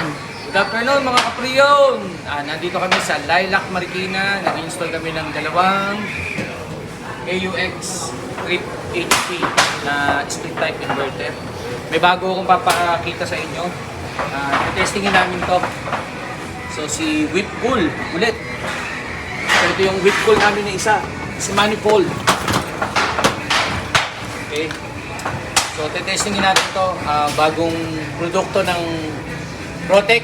Yan. Good afternoon mga kapriyon. Nandito kami sa Lilac, Marikina. Nag-install kami ng dalawang AUX Trip HP na split type inverter. May bago akong papakita sa inyo. Testingin namin to. So si Whipcool ulit. So ito yung Whipcool namin na isa. Si Manifold. Okay. So, testingin natin ito. Bagong produkto ng Protec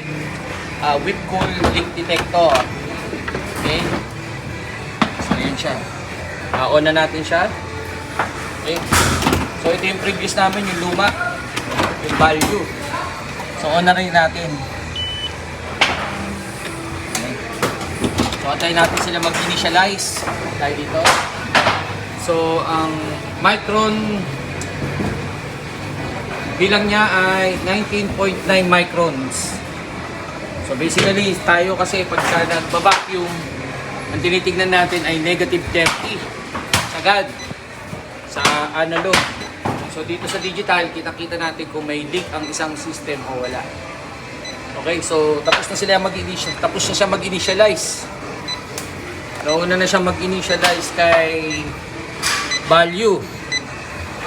Whipcool Leak Detector. Okay. So, ayan siya. On na natin siya. Okay. So, ito yung previous namin, yung luma. Yung value. So, on na rin natin. Okay. So, antayin natin sila mag-initialize. Tayo dito. So, ang Micron bilang niya ay 19.9 microns. So basically, tayo kasi pagka nagba-vacuum, ang tinitignan natin ay negative 30 agad sa analog. So dito sa digital, kita-kita natin kung may leak ang isang system o wala. Okay, so tapos na siya mag-initialize. So una na siya mag-initialize kay value.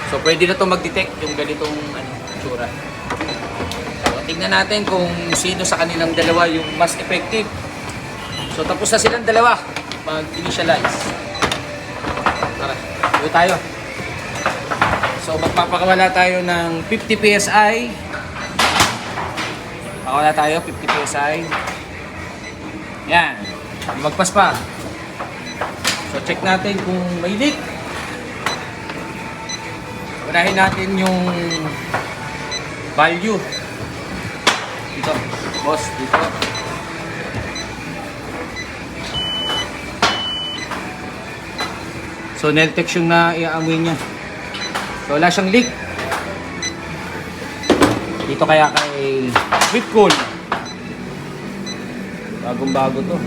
So pwede na to mag-detect yung ganitong itsura. So tingnan natin kung sino sa kanilang dalawa yung mas effective. So tapos na silang dalawa mag-initialize. Tara, go tayo. So magpapakawala tayo ng 50 PSI. Pakawala tayo 50 PSI. Yan. Magpas pa. So check natin kung may leak. Unahin natin yung value. Dito, boss, dito. So, Neltex yung na-iamoy niya. So, wala siyang leak. Dito kaya kay Whipcool. Bagong-bago to.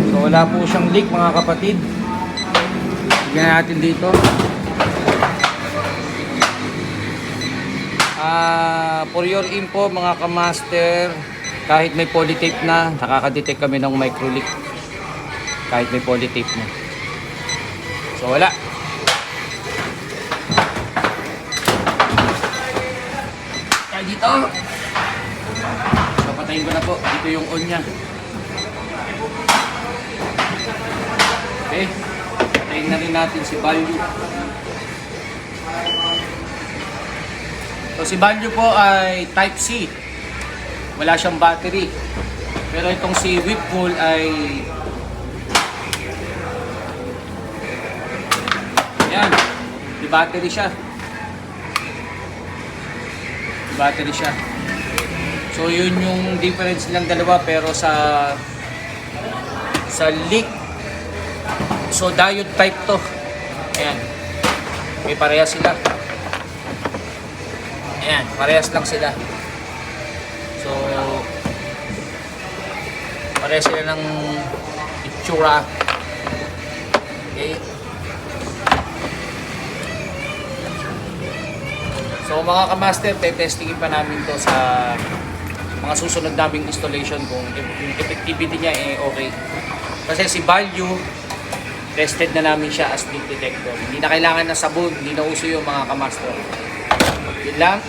So, wala po siyang leak mga kapatid. Tignan natin dito. For your info mga kamaster, kahit may polytape na, nakaka-detect kami ng micro leak. Kahit may polytape na. So wala. Kaya dito. So patayin ko na po. Dito yung on nya. Okay. Patayin na rin natin si value. So si value po ay type C. Wala siyang battery. Pero itong si Whipcool ay yan, di battery siya. Di battery siya. So yun yung difference nilang dalawa, pero sa leak, so diode type to. Ayan. May parehas sila. Ayan, parehas lang sila. So, parehas sila ng itsura. Okay. So, mga kamaster, testingin pa namin to sa mga susunod naming installation kung yung effectivity niya okay. Kasi si value, tested na namin siya as leak detector. Hindi na kailangan ng sabon, hindi na uso yung mga kamaster. Yun lang.